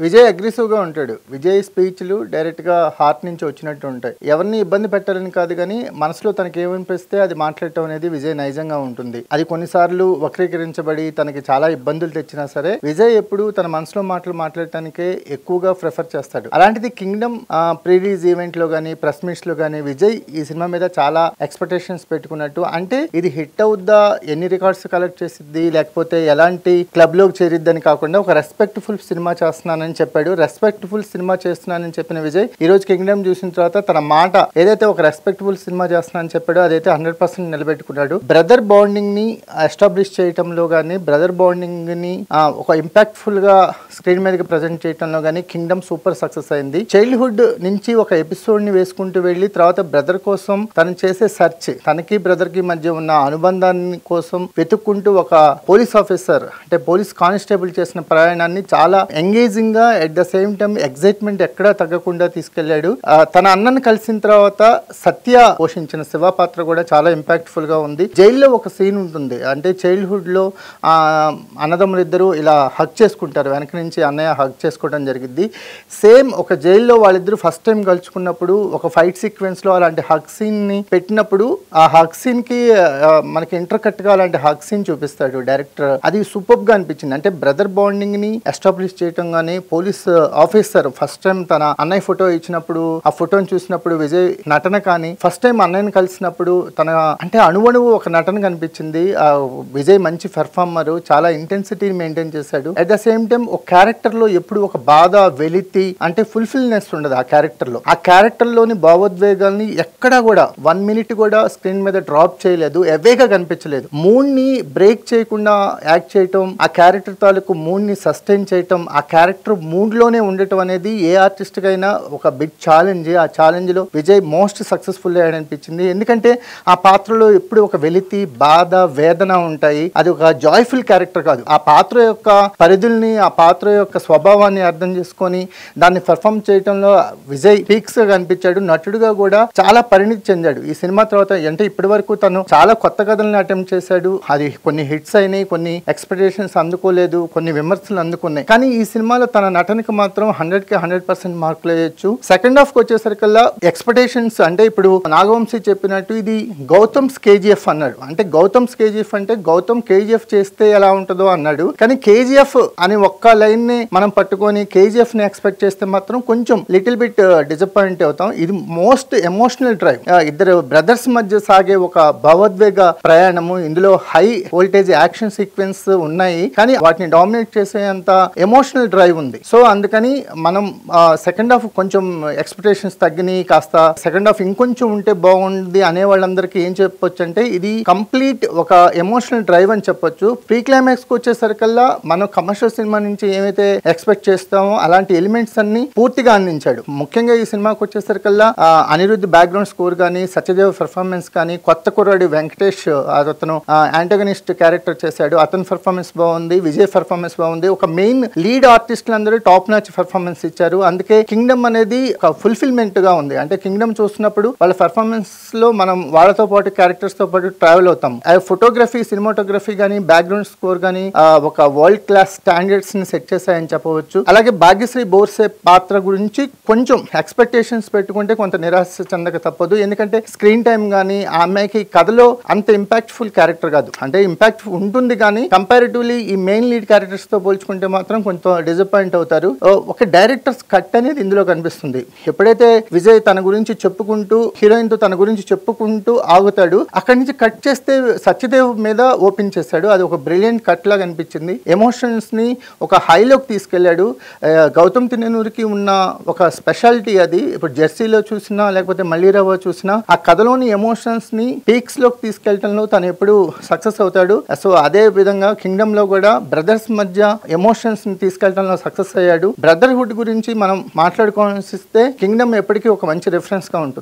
Vijay aggressive గా ఉంటాడు. విజయ్ స్పీచ్లు డైరెక్ట్ గా హార్ట్ నుంచి వచ్చినట్టు ఉంటాయి. ఎవరిని ఇబ్బంది పెట్టాలని కాదు కానీ మనసులో తనకి ఏమనిపిస్తే అది మాట్లాడటం అనేది విజయ్ నైజంగా ఉంటుంది. అది కొన్నిసార్లు వక్రీకరించబడి తనకి చాలా ఇబ్బందులు తెచ్చినా సరే విజయ్ ఎప్పుడు తన మనసులో మాటలు మాట్లాడటానికే ఎక్కువగా ప్రిఫర్ చేస్తాడు. అలాంటిది కింగ్డమ్ ప్రీ రిలీజ్ ఈవెంట్ లో గానీ ప్రెస్ మీట్స్ లో గానీ విజయ్ ఈ సినిమా మీద చాలా ఎక్స్పెక్టేషన్స్ పెట్టుకున్నట్టు, అంటే ఇది హిట్ అవుద్దా, ఎన్ని రికార్డ్స్ కలెక్ట్ చేసిద్ది, లేకపోతే ఎలాంటి క్లబ్ లోకి చేరిద్దని కాకుండా ఒక రెస్పెక్ట్ఫుల్ సినిమా చేస్తున్నానని చెప్పాడు. రెస్పెక్ట్ఫుల్ సినిమా చేస్తున్నానని చెప్పిన విజయ్ ఈ రోజు కింగ్డమ్ చూసిన తర్వాత తన మాట ఏదైతే ఒక రెస్పెక్ట్ఫుల్ సినిమా చేస్తున్నానని చెప్పాడో అదైతే 100% నిలబెట్టుకున్నాడు. బ్రదర్ బాండింగ్ ని ఎస్టాబ్లిష్ చేయటంలో గానీ, బ్రదర్ బాండింగ్ ని ఒక ఇంపాక్ట్ఫుల్ గా స్క్రీన్ మీదకి ప్రజెంట్ చేయడంలో గానీ కింగ్డమ్ సూపర్ సక్సెస్ అయింది. చైల్డ్హుడ్ నుంచి ఒక ఎపిసోడ్ ని వేసుకుంటూ వెళ్ళి తర్వాత బ్రదర్ కోసం తను చేసే సెర్చ్, తనకి బ్రదర్ కి మధ్య ఉన్న అనుబంధాన్ని కోసం వెతుక్కుంటూ ఒక పోలీస్ ఆఫీసర్ అంటే పోలీస్ కానిస్టేబుల్ చేసిన ప్రయాణాన్ని చాలా ఎంగేజింగ్ గా at the same time excitement ఎక్కడా తగ్గకుండా తీసుకెళ్లాడు. తన అన్నను కలిసిన తర్వాత సత్య పోషించిన శివ పాత్ర కూడా చాలా ఇంపాక్ట్ఫుల్ గా ఉంది. జైల్లో ఒక సీన్ ఉంటుంది, అంటే చైల్డ్హుడ్ లో అన్నదమ్ములిద్దరూ ఇలా హగ్ చేసుకుంటారు, వెనక నుంచి అన్నయ్య హగ్ చేసుకోవడం జరిగింది. సేమ్ ఒక జైల్లో వాళ్ళిద్దరూ ఫస్ట్ టైం కలుసుకున్నప్పుడు ఒక ఫైట్ సీక్వెన్స్ లో అలాంటి హగ్ సీన్ ని పెట్టినప్పుడు ఆ హగ్ సీన్ కి మనకి ఇంటర్ కట్ గా అలాంటి హగ్ సీన్ చూపిస్తాడు డైరెక్టర్. అది సూపర్ గా అనిపించింది. అంటే బ్రదర్ బాండింగ్ ని ఎస్టాబ్లిష్ చేయటం గానీ, పోలీస్ ఆఫీసర్ ఫస్ట్ టైం తన అన్నయ్య ఫోటో ఇచ్చినప్పుడు ఆ ఫోటోని చూసినప్పుడు విజయ్ నటన కానీ, ఫస్ట్ టైం అన్నయ్యని కలిసినప్పుడు తన అంటే అణువణువు ఒక నటన కనిపించింది. విజయ్ మంచి పెర్ఫార్మర్, చాలా ఇంటెన్సిటీని మెయింటైన్ చేశాడు. అట్ ద సేమ్ టైం ఒక క్యారెక్టర్ లో ఎప్పుడు ఒక బాధ వెలితి అంటే ఫుల్ఫిల్నెస్ ఉండదు ఆ క్యారెక్టర్ లో. ఆ క్యారెక్టర్ లోని భావోద్వేగాల్ని ఎక్కడా కూడా 1 మినిట్ కూడా స్క్రీన్ మీద డ్రాప్ చేయలేదు, ఎవేగా కనిపించలేదు. మూడ్ ని బ్రేక్ చేయకుండా యాక్ట్ చేయటం, ఆ క్యారెక్టర్ తాలూకు మూడ్ ని సస్టైన్ చేయటం, ఆ క్యారెక్టర్ మూడ్ లోనే ఉండటం అనేది ఏ ఆర్టిస్ట్ కైనా ఒక బిగ్ ఛాలెంజ్. ఆ ఛాలెంజ్ లో విజయ్ మోస్ట్ సక్సెస్ఫుల్ అనిపించింది. ఎందుకంటే ఆ పాత్రలో ఎప్పుడు ఒక వెలితి, బాధ, వేదన ఉంటాయి. అది ఒక జాయ్ఫుల్ క్యారెక్టర్ కాదు. ఆ పాత్ర యొక్క పరిధుల్ని, ఆ పాత్ర యొక్క స్వభావాన్ని అర్థం చేసుకొని దాన్ని పర్ఫామ్ చేయడంలో విజయ్ పీక్స్ గా కనిపించాడు. నటుడుగా కూడా చాలా పరిణితి చెందాడు ఈ సినిమా తర్వాత. అంటే ఇప్పటి వరకు తను చాలా కొత్త కథలను అటెంప్ట్ చేశాడు. అది కొన్ని హిట్స్ అయినాయి, కొన్ని ఎక్స్పెక్టేషన్స్ అందుకోలేదు, కొన్ని విమర్శలు అందుకున్నాయి. కానీ ఈ సినిమాలో తన నటనకి మాత్రం 100కి 100% మార్కులు వేయొచ్చు. సెకండ్ హాఫ్ కి వచ్చేసరికల్లా ఎక్స్పెక్టేషన్స్, అంటే ఇప్పుడు నాగవంశీ చెప్పినట్టు ఇది గౌతమ్స్ కేజీఎఫ్ అన్నాడు. అంటే గౌతమ్స్ కేజీఎఫ్ అంటే గౌతమ్ కేజీఎఫ్ చేస్తే ఎలా ఉంటుందో అన్నాడు. కానీ కేజీఎఫ్ అని ఒక్క లైన్ ని మనం పట్టుకొని కేజీఎఫ్ ని ఎక్స్పెక్ట్ చేస్తే మాత్రం కొంచెం లిటిల్ బిట్ డిసప్పాయింట్ అవుతాం. ఇది మోస్ట్ ఎమోషనల్ డ్రైవ్, ఇద్దరు బ్రదర్స్ మధ్య సాగే ఒక భావోద్వేగ ప్రయాణము. ఇందులో హై వోల్టేజ్ యాక్షన్ సీక్వెన్స్ ఉన్నాయి, కానీ వాటిని డామినేట్ చేసేంత ఎమోషనల్ డ్రైవ్ ఉంది. సో అందుకని మనం సెకండ్ హాఫ్ కొంచెం ఎక్స్పెక్టేషన్స్ తగ్గినాయి, కాస్త సెకండ్ హాఫ్ ఇంకొంచెం ఉంటే బాగుంది అనే వాళ్ళందరికీ ఏం చెప్పొచ్చు అంటే ఇది కంప్లీట్ ఒక ఎమోషనల్ డ్రైవ్ అని చెప్పొచ్చు. ప్రీ క్లైమాక్స్ కి వచ్చేసరికల్లా మనం కమర్షియల్ సినిమా నుంచి ఏమైతే ఎక్స్పెక్ట్ చేస్తామో అలాంటి ఎలిమెంట్స్ అన్ని పూర్తిగా అందించాడు. ముఖ్యంగా ఈ సినిమాకి వచ్చేసరికల్లా అనిరుద్ధ్ బ్యాక్గ్రౌండ్ స్కోర్ కానీ, సత్యదేవ్ పెర్ఫార్మెన్స్ కానీ, కొత్త కుర్రాడి వెంకటేష్ అతను యాంటగనిస్ట్ క్యారెక్టర్ చేశాడు, అతని పెర్ఫార్మెన్స్ బాగుంది, విజయ్ పెర్ఫార్మెన్స్ బాగుంది. ఒక మెయిన్ లీడ్ ఆర్టిస్టులు అందరూ టాప్ నాచ్ పెర్ఫార్మెన్స్ ఇచ్చారు. అందుకే కింగ్డమ్ అనేది ఒక ఫుల్ఫిల్మెంట్ గా ఉంది. అంటే కింగ్డమ్ చూస్తున్నప్పుడు వాళ్ళ పెర్ఫార్మెన్స్ లో మనం వాళ్ళతో పాటు క్యారెక్టర్స్ తో పాటు ట్రావెల్ అవుతాం. ఫోటోగ్రఫీ, సినిమాటోగ్రఫీ కానీ, బ్యాక్గ్రౌండ్ స్కోర్ కానీ ఒక వరల్డ్ క్లాస్ స్టాండర్డ్స్ ని సెట్ చేశాయని చెప్పవచ్చు. అలాగే భాగ్యశ్రీ బోర్సే పాత్ర గురించి కొంచెం ఎక్స్పెక్టేషన్స్ పెట్టుకుంటే కొంత నిరాశ చెందక తప్పదు. ఎందుకంటే స్క్రీన్ టైం కానీ ఆ అమ్మాయికి కథలో అంత ఇంపాక్ట్ఫుల్ క్యారెక్టర్ కాదు. అంటే ఇంపాక్ట్ ఉంటుంది కానీ కంపారిటివ్లీ ఈ మెయిన్ లీడ్ క్యారెక్టర్స్ తో పోల్చుకుంటే మాత్రం కొంచెం డిసప్పాయింట్ అవుతారు. ఒక డైరెక్టర్స్ కట్ అనేది ఇందులో కనిపిస్తుంది. ఎప్పుడైతే విజయ్ తన గురించి చెప్పుకుంటూ, హీరోయిన్ తో తన గురించి చెప్పుకుంటూ ఆగుతాడు, అక్కడి నుంచి కట్ చేస్తే సత్యదేవ్ మీద ఓపెన్ చేశాడు. అది ఒక బ్రిలియంట్ కట్ లాగా అనిపించింది. ఎమోషన్స్ ని ఒక హైలోకి తీసుకెళ్లాడు. గౌతమ్ తిన్ననూరికి ఉన్న ఒక స్పెషాలిటీ అది. ఇప్పుడు జెర్సీలో చూసినా లేకపోతే మల్లీరావు చూసినా ఆ కథలోని ఎమోషన్స్ ని పీక్స్ లోకి తీసుకెళ్లడంలో తను ఎప్పుడు సక్సెస్ అవుతాడు. సో అదే విధంగా కింగ్డమ్ లో కూడా బ్రదర్స్ మధ్య ఎమోషన్స్ ని తీసుకెళ్లడంలో సక్సెస్ అయ్యాడు. బ్రదర్హుడ్ గురించి మనం మాట్లాడుకోవాల్సిస్తే కింగ్డమ్ ఎప్పటికీ ఒక మంచి రిఫరెన్స్ గా ఉంటుంది.